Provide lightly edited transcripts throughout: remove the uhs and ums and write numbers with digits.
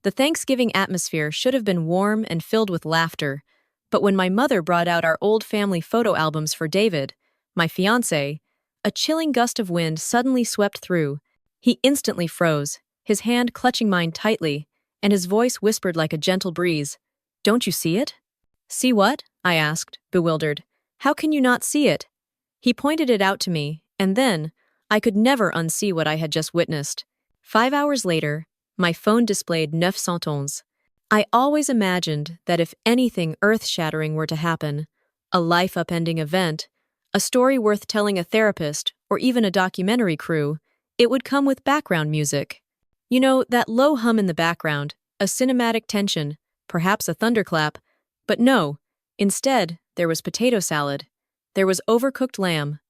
The Thanksgiving atmosphere should have been warm and filled with laughter, but when my mother brought out our old family photo albums for David, my fiancé, a chilling gust of wind suddenly swept through. He instantly froze, his hand clutching mine tightly, and his voice whispered like a gentle breeze. "Don't you see it?" "See what?" I asked, bewildered. "How can you not see it?" He pointed it out to me, and then, I could never unsee what I had just witnessed. 5 hours later, my phone displayed 911. I always imagined that if anything earth-shattering were to happen, a life-upending event, a story worth telling a therapist, or even a documentary crew, it would come with background music. You know, that low hum in the background, a cinematic tension, perhaps a thunderclap. But no, instead, there was potato salad. There was overcooked lamb.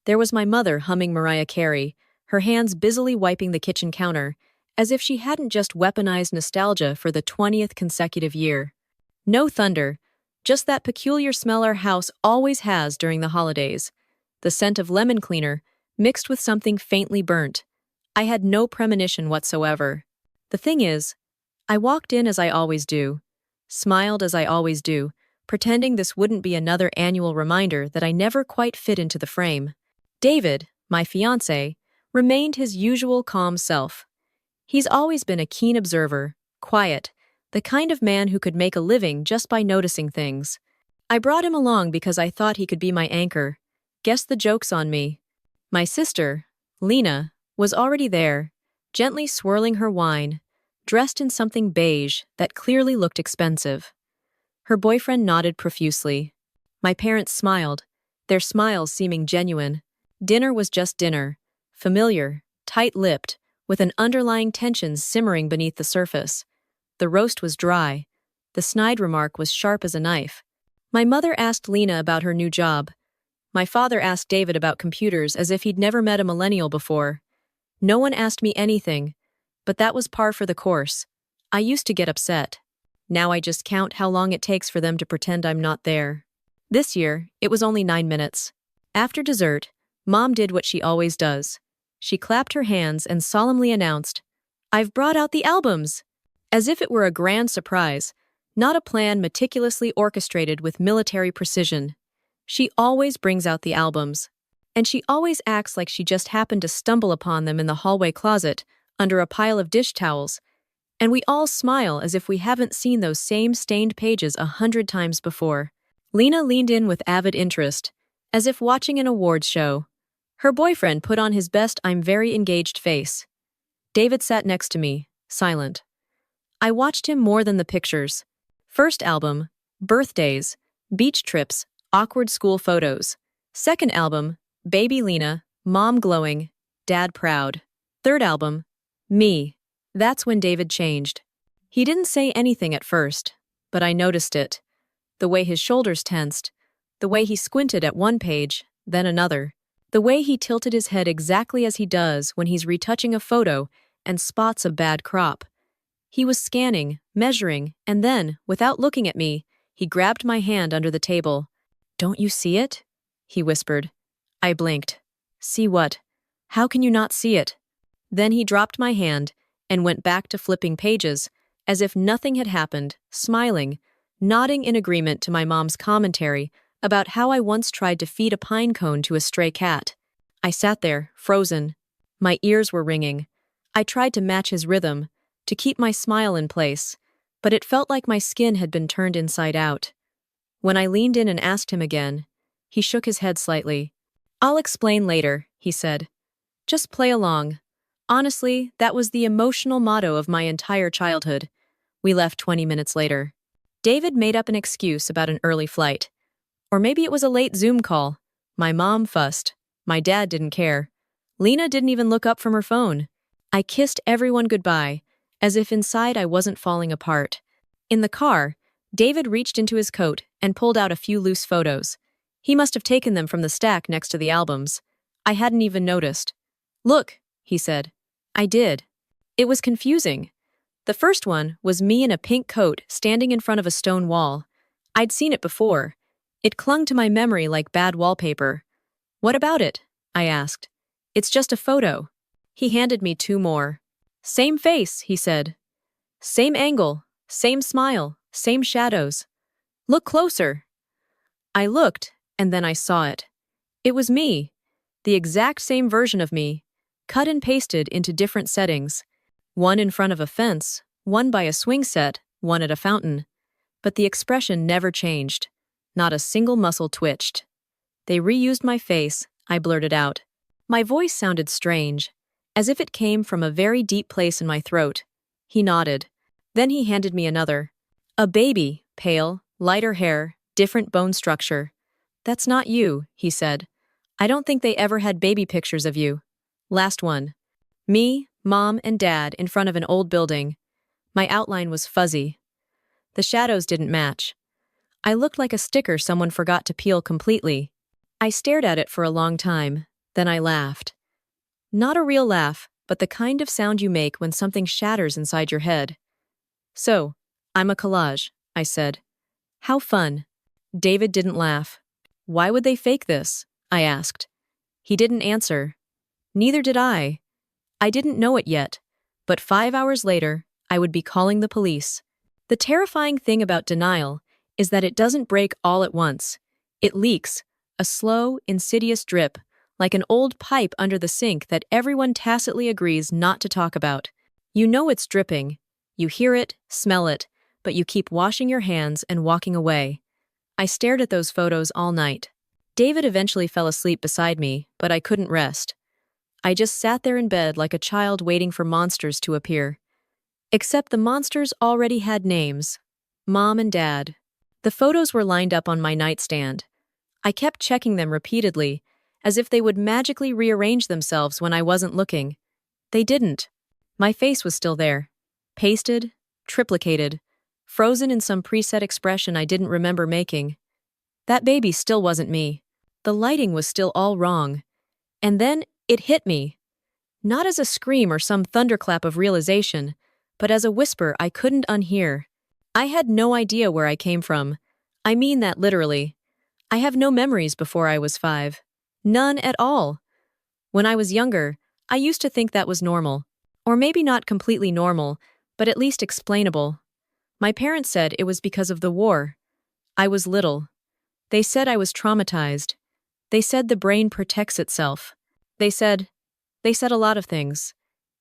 There was my mother humming Mariah Carey, her hands busily wiping the kitchen counter, as if she hadn't just weaponized nostalgia for the 20th consecutive year. No thunder, just that peculiar smell our house always has during the holidays. The scent of lemon cleaner, mixed with something faintly burnt. I had no premonition whatsoever. The thing is, I walked in as I always do, smiled as I always do, pretending this wouldn't be another annual reminder that I never quite fit into the frame. David, my fiancé, remained his usual calm self. He's always been a keen observer, quiet, the kind of man who could make a living just by noticing things. I brought him along because I thought he could be my anchor. Guess the joke's on me. My sister, Lena, was already there, gently swirling her wine, dressed in something beige that clearly looked expensive. Her boyfriend nodded profusely. My parents smiled, their smiles seeming genuine. Dinner was just dinner, familiar, tight-lipped, with an underlying tension simmering beneath the surface. The roast was dry. The snide remark was sharp as a knife. My mother asked Lena about her new job. My father asked David about computers as if he'd never met a millennial before. No one asked me anything, but that was par for the course. I used to get upset. Now I just count how long it takes for them to pretend I'm not there. This year, it was only 9 minutes. After dessert, Mom did what she always does. She clapped her hands and solemnly announced, "I've brought out the albums!" As if it were a grand surprise, not a plan meticulously orchestrated with military precision. She always brings out the albums. And she always acts like she just happened to stumble upon them in the hallway closet, under a pile of dish towels. And we all smile as if we haven't seen those same stained pages 100 times before. Lena leaned in with avid interest, as if watching an awards show. Her boyfriend put on his best "I'm very engaged" face. David sat next to me, silent. I watched him more than the pictures. First album, birthdays, beach trips, awkward school photos. Second album, baby Lena, mom glowing, dad proud. Third album, me. That's when David changed. He didn't say anything at first, but I noticed it. The way his shoulders tensed, the way he squinted at one page, then another. The way he tilted his head exactly as he does when he's retouching a photo and spots a bad crop. He was scanning, measuring, and then, without looking at me, he grabbed my hand under the table. "Don't you see it?" he whispered. I blinked. "See what? How can you not see it?" Then he dropped my hand and went back to flipping pages, as if nothing had happened, smiling, nodding in agreement to my mom's commentary about how I once tried to feed a pine cone to a stray cat. I sat there, frozen. My ears were ringing. I tried to match his rhythm, to keep my smile in place, but it felt like my skin had been turned inside out. When I leaned in and asked him again, he shook his head slightly. "I'll explain later," he said. "Just play along." Honestly, that was the emotional motto of my entire childhood. We left 20 minutes later. David made up an excuse about an early flight. Or maybe it was a late Zoom call. My mom fussed. My dad didn't care. Lena didn't even look up from her phone. I kissed everyone goodbye, as if inside I wasn't falling apart. In the car, David reached into his coat and pulled out a few loose photos. He must have taken them from the stack next to the albums. I hadn't even noticed. "Look," he said. I did. It was confusing. The first one was me in a pink coat standing in front of a stone wall. I'd seen it before. It clung to my memory like bad wallpaper. "What about it?" I asked. "It's just a photo." He handed me 2 more. "Same face," he said. Same angle, same smile, same shadows. Look closer. I looked, and then I saw it. It was me. The exact same version of me, cut and pasted into different settings. One in front of a fence, one by a swing set, one at a fountain. But the expression never changed. Not a single muscle twitched. They reused my face, I blurted out. My voice sounded strange, as if it came from a very deep place in my throat. He nodded. Then he handed me another. A baby, pale, lighter hair, different bone structure. That's not you, he said. I don't think they ever had baby pictures of you. Last one. Me, Mom, and Dad in front of an old building. My outline was fuzzy. The shadows didn't match. I looked like a sticker someone forgot to peel completely. I stared at it for a long time, then I laughed. Not a real laugh, but the kind of sound you make when something shatters inside your head. So, I'm a collage, I said. How fun. David didn't laugh. Why would they fake this? I asked. He didn't answer. Neither did I. I didn't know it yet, but 5 hours later, I would be calling the police. The terrifying thing about denial is that it doesn't break all at once. It leaks, a slow, insidious drip, like an old pipe under the sink that everyone tacitly agrees not to talk about. You know it's dripping. You hear it, smell it, but you keep washing your hands and walking away. I stared at those photos all night. David eventually fell asleep beside me, but I couldn't rest. I just sat there in bed like a child waiting for monsters to appear. Except the monsters already had names. Mom and Dad. The photos were lined up on my nightstand. I kept checking them repeatedly, as if they would magically rearrange themselves when I wasn't looking. They didn't. My face was still there. Pasted, triplicated, frozen in some preset expression I didn't remember making. That baby still wasn't me. The lighting was still all wrong. And then it hit me. Not as a scream or some thunderclap of realization, but as a whisper I couldn't unhear. I had no idea where I came from. I mean that literally. I have no memories before I was 5. None at all. When I was younger, I used to think that was normal. Or maybe not completely normal, but at least explainable. My parents said it was because of the war. I was little. They said I was traumatized. They said the brain protects itself. They said a lot of things.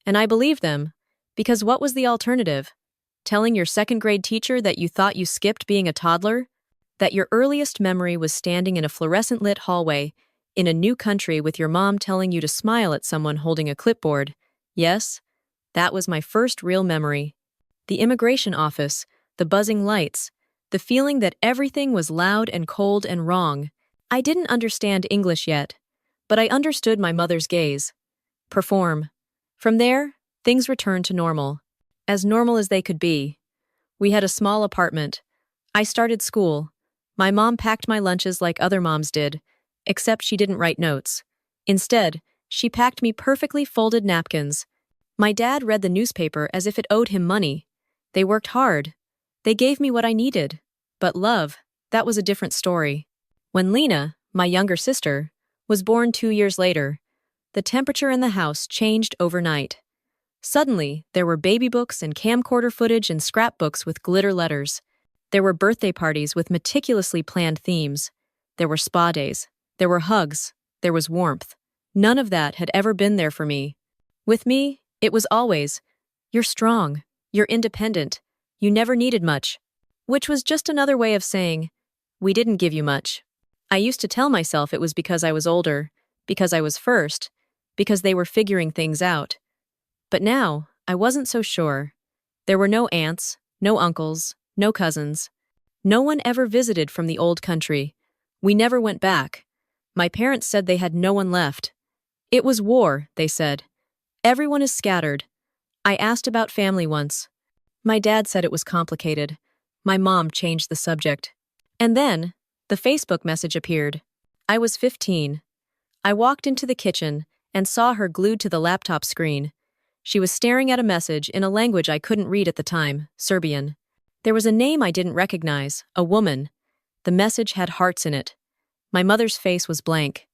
And I believed them, because what was the alternative? Telling your second-grade teacher that you thought you skipped being a toddler? That your earliest memory was standing in a fluorescent-lit hallway, in a new country with your mom telling you to smile at someone holding a clipboard? Yes, that was my first real memory. The immigration office, the buzzing lights, the feeling that everything was loud and cold and wrong. I didn't understand English yet, but I understood my mother's gaze. Perform. From there, things returned to normal. As normal as they could be. We had a small apartment. I started school. My mom packed my lunches like other moms did, except she didn't write notes. Instead, she packed me perfectly folded napkins. My dad read the newspaper as if it owed him money. They worked hard. They gave me what I needed. But love, that was a different story. When Lena, my younger sister, was born 2 years later, the temperature in the house changed overnight. Suddenly, there were baby books and camcorder footage and scrapbooks with glitter letters. There were birthday parties with meticulously planned themes. There were spa days. There were hugs. There was warmth. None of that had ever been there for me. With me, it was always, "You're strong. You're independent. You never needed much." Which was just another way of saying, "We didn't give you much." I used to tell myself it was because I was older, because I was first, because they were figuring things out. But now, I wasn't so sure. There were no aunts, no uncles, no cousins. No one ever visited from the old country. We never went back. My parents said they had no one left. It was war, they said. Everyone is scattered. I asked about family once. My dad said it was complicated. My mom changed the subject. And then, the Facebook message appeared. I was 15. I walked into the kitchen and saw her glued to the laptop screen. She was staring at a message in a language I couldn't read at the time, Serbian. There was a name I didn't recognize, a woman. The message had hearts in it. My mother's face was blank.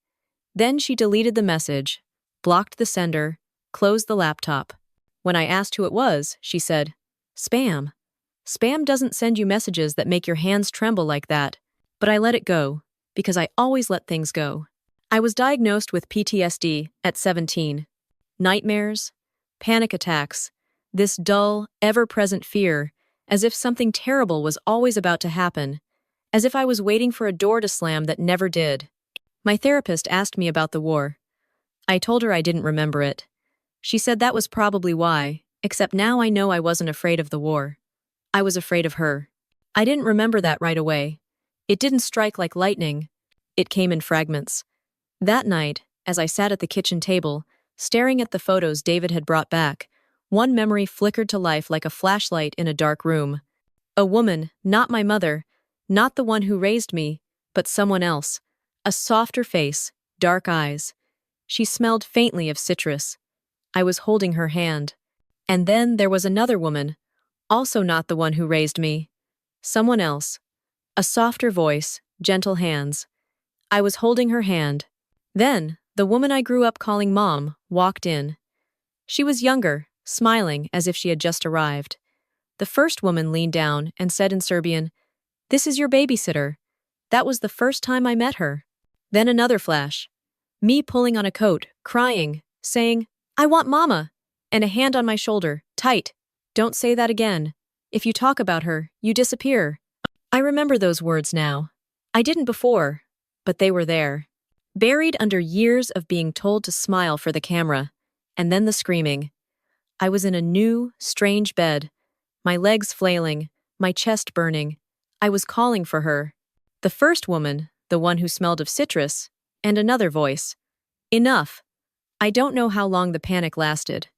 Then she deleted the message, blocked the sender, closed the laptop. When I asked who it was, she said, Spam. Spam doesn't send you messages that make your hands tremble like that. But I let it go, because I always let things go. I was diagnosed with PTSD at 17. Nightmares, panic attacks, this dull, ever-present fear, as if something terrible was always about to happen, as if I was waiting for a door to slam that never did. My therapist asked me about the war. I told her I didn't remember it. She said that was probably why, except now I know I wasn't afraid of the war. I was afraid of her. I didn't remember that right away. It didn't strike like lightning. It came in fragments. That night, as I sat at the kitchen table, staring at the photos David had brought back, one memory flickered to life like a flashlight in a dark room. A woman, not my mother, not the one who raised me, but someone else. A softer face, dark eyes. She smelled faintly of citrus. I was holding her hand. And then there was another woman, also not the one who raised me. Someone else. A softer voice, gentle hands. I was holding her hand. Then, the woman I grew up calling Mom walked in. She was younger, smiling as if she had just arrived. The first woman leaned down and said in Serbian, "This is your babysitter." That was the first time I met her. Then another flash. Me pulling on a coat, crying, saying, "I want Mama," and a hand on my shoulder, tight. "Don't say that again. If you talk about her, you disappear." I remember those words now. I didn't before, but they were there. Buried under years of being told to smile for the camera, and then the screaming. I was in a new, strange bed, my legs flailing, my chest burning. I was calling for her. The first woman, the one who smelled of citrus, and another voice. Enough. I don't know how long the panic lasted.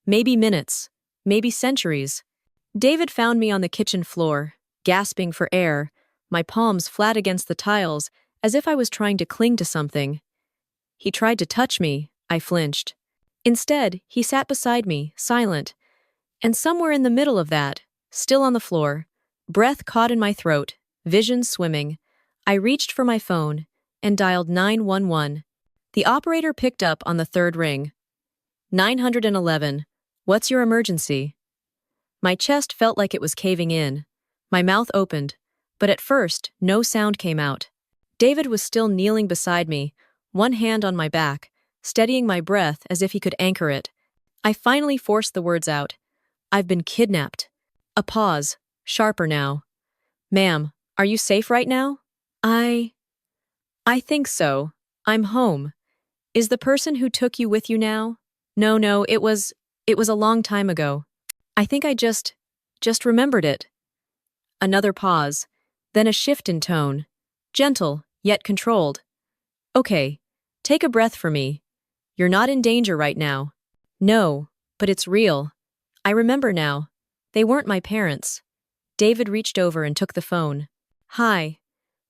Maybe minutes, maybe centuries. David found me on the kitchen floor, gasping for air, my palms flat against the tiles, as if I was trying to cling to something. He tried to touch me. I flinched. Instead, he sat beside me, silent. And somewhere in the middle of that, still on the floor, breath caught in my throat, vision swimming, I reached for my phone and dialed 911. The operator picked up on the third ring. 911. What's your emergency? My chest felt like it was caving in. My mouth opened, but at first, no sound came out. David was still kneeling beside me, one hand on my back, steadying my breath as if he could anchor it. I finally forced the words out. "I've been kidnapped." A pause, sharper now. "Ma'am, are you safe right now?" I think so. I'm home. Is the person who took you with you now?" No, it was a long time ago. I think I just remembered it." Another pause, then a shift in tone. Gentle, yet controlled. "Okay, take a breath for me. You're not in danger right now." "No, but it's real. I remember now. They weren't my parents." David reached over and took the phone. "Hi.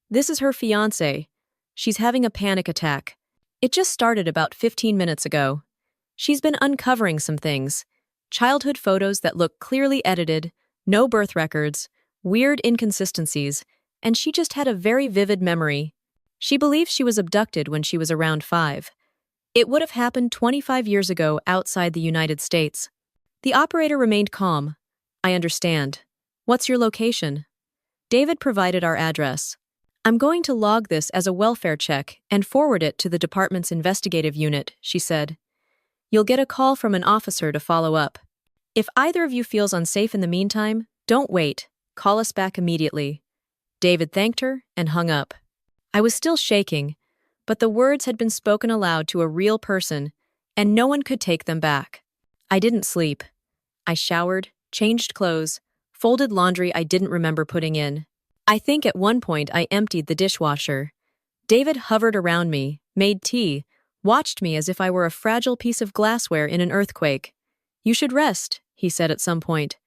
This is her fiancé. She's having a panic attack. It just started about 15 minutes ago. She's been uncovering some things. Childhood photos that look clearly edited, no birth records, weird inconsistencies, and she just had a very vivid memory. She believes she was abducted when she was around 5. It would have happened 25 years ago outside the United States." The operator remained calm. "I understand. What's your location?" David provided our address. "I'm going to log this as a welfare check and forward it to the department's investigative unit," she said. "You'll get a call from an officer to follow up. If either of you feels unsafe in the meantime, don't wait. Call us back immediately." David thanked her and hung up. I was still shaking, but the words had been spoken aloud to a real person, and no one could take them back. I didn't sleep. I showered, changed clothes, folded laundry I didn't remember putting in. I think at one point I emptied the dishwasher. David hovered around me, made tea, watched me as if I were a fragile piece of glassware in an earthquake. "You should rest," he said at some point.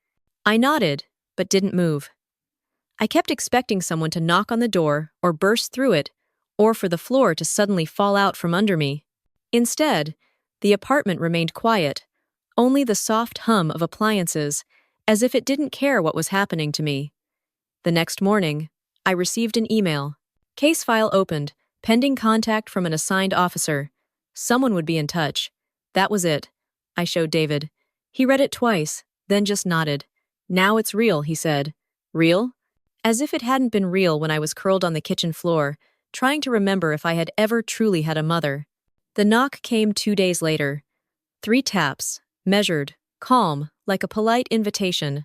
I nodded, but didn't move. I kept expecting someone to knock on the door or burst through it, or for the floor to suddenly fall out from under me. Instead, the apartment remained quiet, only the soft hum of appliances, as if it didn't care what was happening to me. The next morning, I received an email. Case file opened, pending contact from an assigned officer. Someone would be in touch. That was it. I showed David. He read it twice, then just nodded. Now it's real, he said. Real? As if it hadn't been real when I was curled on the kitchen floor, trying to remember if I had ever truly had a mother. The knock came 2 days later. 3 taps, measured, calm, like a polite invitation.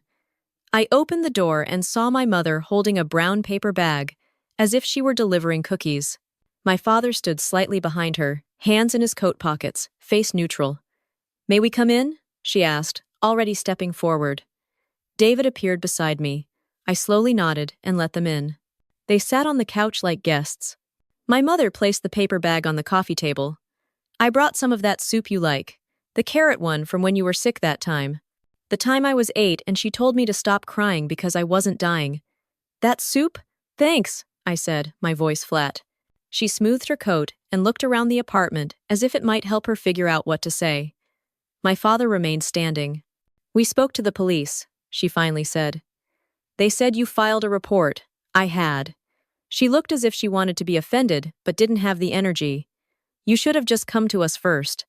I opened the door and saw my mother holding a brown paper bag, as if she were delivering cookies. My father stood slightly behind her, hands in his coat pockets, face neutral. May we come in? She asked, already stepping forward. David appeared beside me. I slowly nodded and let them in. They sat on the couch like guests. My mother placed the paper bag on the coffee table. I brought some of that soup you like, the carrot one from when you were sick that time. The time I was 8 and she told me to stop crying because I wasn't dying. That soup? Thanks, I said, my voice flat. She smoothed her coat and looked around the apartment as if it might help her figure out what to say. My father remained standing. We spoke to the police, she finally said. They said you filed a report. I had. She looked as if she wanted to be offended, but didn't have the energy. You should have just come to us first.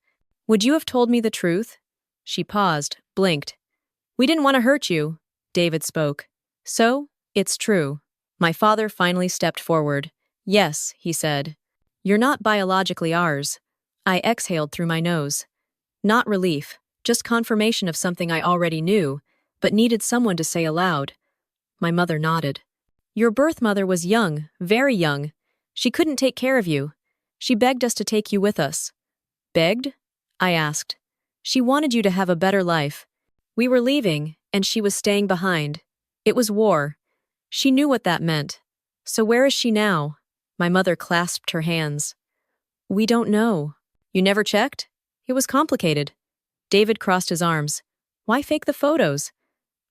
Would you have told me the truth? She paused, blinked. We didn't want to hurt you, David spoke. So, it's true. My father finally stepped forward. Yes, he said. You're not biologically ours. I exhaled through my nose. Not relief, just confirmation of something I already knew, but needed someone to say aloud. My mother nodded. Your birth mother was young, very young. She couldn't take care of you. She begged us to take you with us. Begged? I asked. She wanted you to have a better life. We were leaving, and she was staying behind. It was war. She knew what that meant. So where is she now? My mother clasped her hands. We don't know. You never checked? It was complicated. David crossed his arms. Why fake the photos?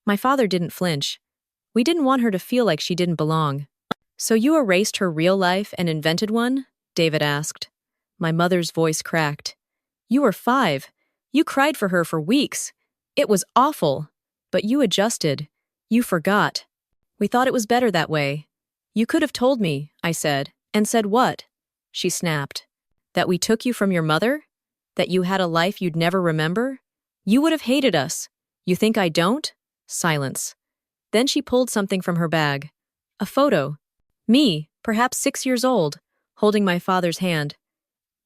My father didn't flinch. We didn't want her to feel like she didn't belong. So you erased her real life and invented one? David asked. My mother's voice cracked. You were 5. You cried for her for weeks. It was awful. But you adjusted. You forgot. We thought it was better that way. You could have told me, I said. And said what? She snapped. That we took you from your mother? That you had a life you'd never remember? You would have hated us. You think I don't? Silence. Then she pulled something from her bag. A photo. Me, perhaps 6 years old, holding my father's hand.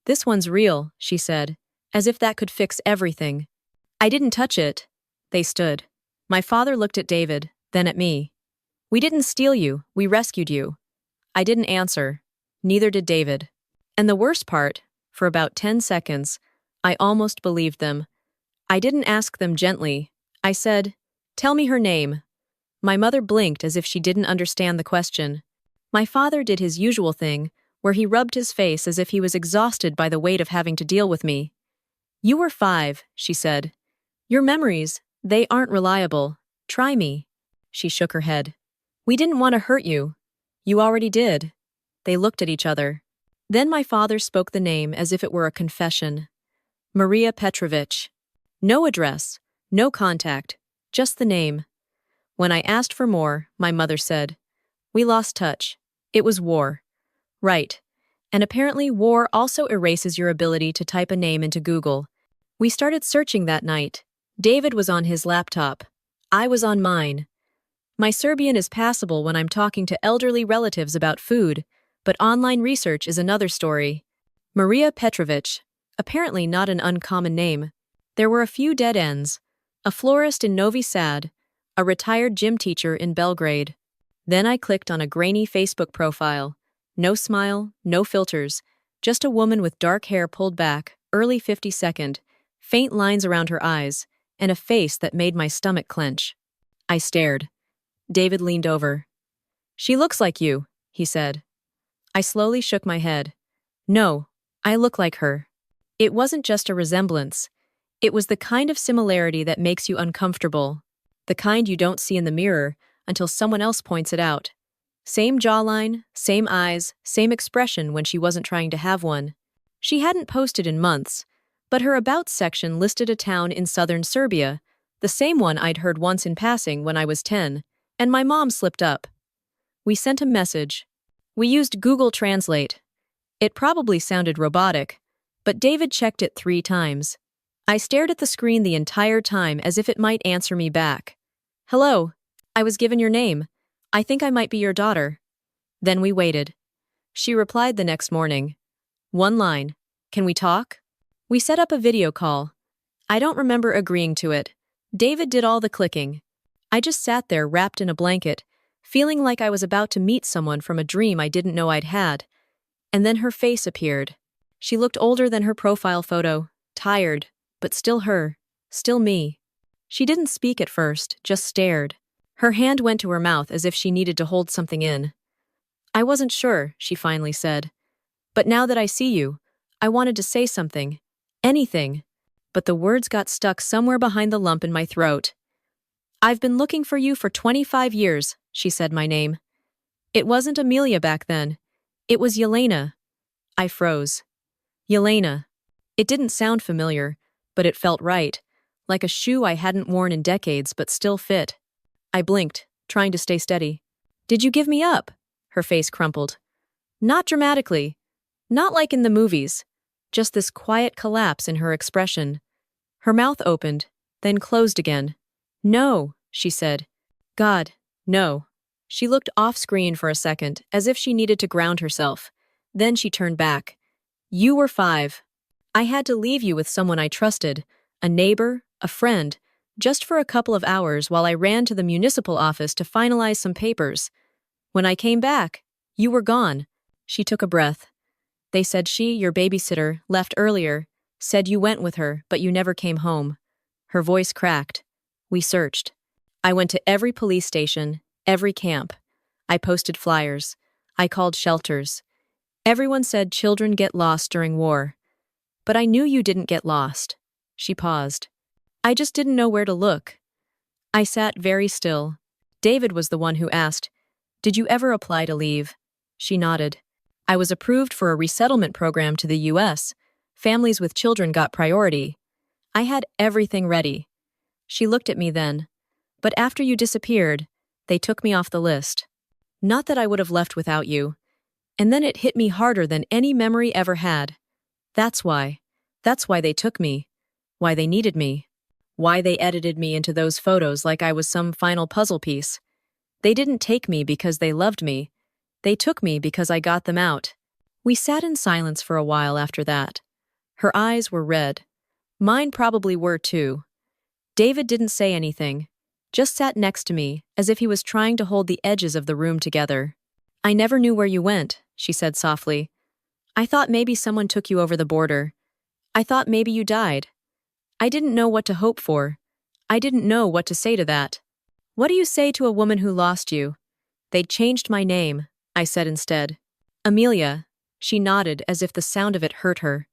This one's real, she said, as if that could fix everything. I didn't touch it. They stood. My father looked at David, then at me. We didn't steal you, we rescued you. I didn't answer. Neither did David. And the worst part, for about 10 seconds, I almost believed them. I didn't ask them gently. I said, tell me her name. My mother blinked as if she didn't understand the question. My father did his usual thing, where he rubbed his face as if he was exhausted by the weight of having to deal with me. You were 5, she said. Your memories, they aren't reliable. Try me. She shook her head. We didn't want to hurt you. You already did. They looked at each other. Then my father spoke the name as if it were a confession. Maria Petrovich. No address, no contact, just the name. When I asked for more, my mother said, we lost touch. It was war. Right. And apparently war also erases your ability to type a name into Google. We started searching that night. David was on his laptop. I was on mine. My Serbian is passable when I'm talking to elderly relatives about food, but online research is another story. Maria Petrovich, apparently not an uncommon name. There were a few dead ends. A florist in Novi Sad, a retired gym teacher in Belgrade. Then I clicked on a grainy Facebook profile. No smile, no filters, just a woman with dark hair pulled back, early 52nd, faint lines around her eyes, and a face that made my stomach clench. I stared. David leaned over. She looks like you, he said. I slowly shook my head. No, I look like her. It wasn't just a resemblance. It was the kind of similarity that makes you uncomfortable. The kind you don't see in the mirror until someone else points it out. Same jawline, same eyes, same expression when she wasn't trying to have one. She hadn't posted in months, but her About section listed a town in southern Serbia, the same one I'd heard once in passing when I was 10, and my mom slipped up. We sent a message. We used Google Translate. It probably sounded robotic, but David checked it 3 times. I stared at the screen the entire time as if it might answer me back. Hello. I was given your name. I think I might be your daughter. Then we waited. She replied the next morning. One line. Can we talk? We set up a video call. I don't remember agreeing to it. David did all the clicking. I just sat there wrapped in a blanket, feeling like I was about to meet someone from a dream I didn't know I'd had. And then her face appeared. She looked older than her profile photo, tired, but still her, still me. She didn't speak at first, just stared. Her hand went to her mouth as if she needed to hold something in. I wasn't sure, she finally said. But now that I see you, I wanted to say something. Anything. But the words got stuck somewhere behind the lump in my throat. I've been looking for you for 25 years, she said my name. It wasn't Amelia back then. It was Yelena. I froze. Yelena. It didn't sound familiar, but it felt right, like a shoe I hadn't worn in decades but still fit. I blinked, trying to stay steady. Did you give me up? Her face crumpled. Not dramatically. Not like in the movies. Just this quiet collapse in her expression. Her mouth opened, then closed again. No, she said. God, no. She looked off-screen for a second, as if she needed to ground herself. Then she turned back. You were 5. I had to leave you with someone I trusted, a neighbor, a friend, just for a couple of hours while I ran to the municipal office to finalize some papers. When I came back, you were gone. She took a breath. They said your babysitter, left earlier, said you went with her, but you never came home. Her voice cracked. We searched. I went to every police station, every camp. I posted flyers. I called shelters. Everyone said children get lost during war. But I knew you didn't get lost. She paused. I just didn't know where to look. I sat very still. David was the one who asked, Did you ever apply to leave? She nodded. I was approved for a resettlement program to the U.S. Families with children got priority. I had everything ready. She looked at me then. But after you disappeared, they took me off the list. Not that I would have left without you. And then it hit me harder than any memory ever had. That's why. That's why they took me. Why they needed me. Why they edited me into those photos like I was some final puzzle piece. They didn't take me because they loved me. They took me because I got them out. We sat in silence for a while after that. Her eyes were red. Mine probably were too. David didn't say anything, just sat next to me as if he was trying to hold the edges of the room together. I never knew where you went, she said softly. I thought maybe someone took you over the border. I thought maybe you died. I didn't know what to hope for. I didn't know what to say to that. What do you say to a woman who lost you? They'd changed my name, I said instead. Amelia. She nodded as if the sound of it hurt her.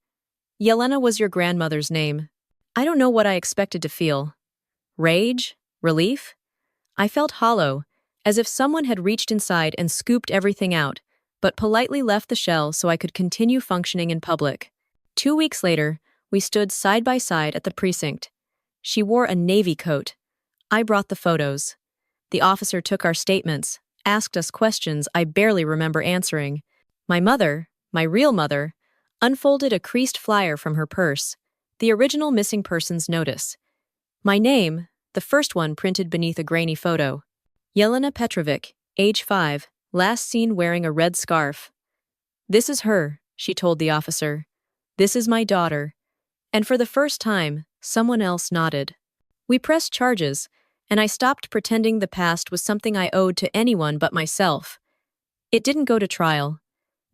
Yelena was your grandmother's name. I don't know what I expected to feel. Rage? Relief? I felt hollow, as if someone had reached inside and scooped everything out, but politely left the shell so I could continue functioning in public. 2 weeks later, we stood side by side at the precinct. She wore a navy coat. I brought the photos. The officer took our statements, asked us questions I barely remember answering. My mother, my real mother, unfolded a creased flyer from her purse, the original missing persons notice. My name, the first one printed beneath a grainy photo. Yelena Petrovic, age 5, last seen wearing a red scarf. This is her, she told the officer. This is my daughter. And for the first time, someone else nodded. We pressed charges, and I stopped pretending the past was something I owed to anyone but myself. It didn't go to trial.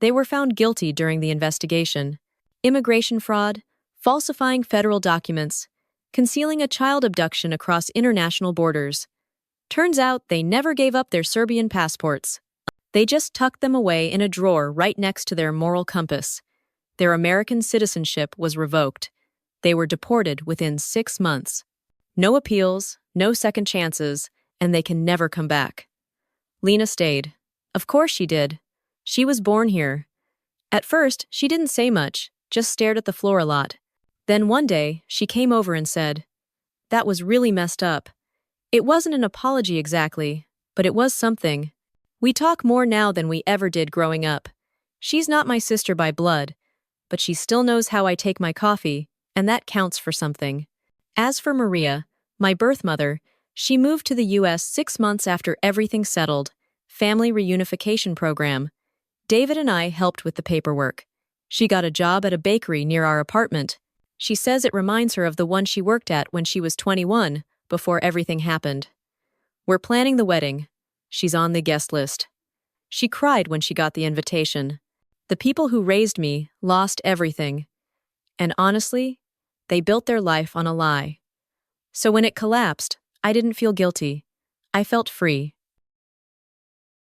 They were found guilty during the investigation. Immigration fraud, falsifying federal documents, concealing a child abduction across international borders. Turns out they never gave up their Serbian passports. They just tucked them away in a drawer right next to their moral compass. Their American citizenship was revoked. They were deported within 6 months. No appeals, no second chances, and they can never come back. Lena stayed. Of course she did. She was born here. At first, she didn't say much, just stared at the floor a lot. Then one day, she came over and said, "That was really messed up." It wasn't an apology exactly, but it was something. We talk more now than we ever did growing up. She's not my sister by blood, but she still knows how I take my coffee, and that counts for something. As for Maria, my birth mother, She moved to the US 6 months after everything settled. Family reunification program. David and I helped with the paperwork. She got a job at a bakery near our apartment. She says it reminds her of the one she worked at when she was 21, before everything happened. We're planning the wedding. She's on the guest list. She cried when she got the invitation. The people who raised me lost everything. And honestly, they built their life on a lie. So when it collapsed, I didn't feel guilty. I felt free.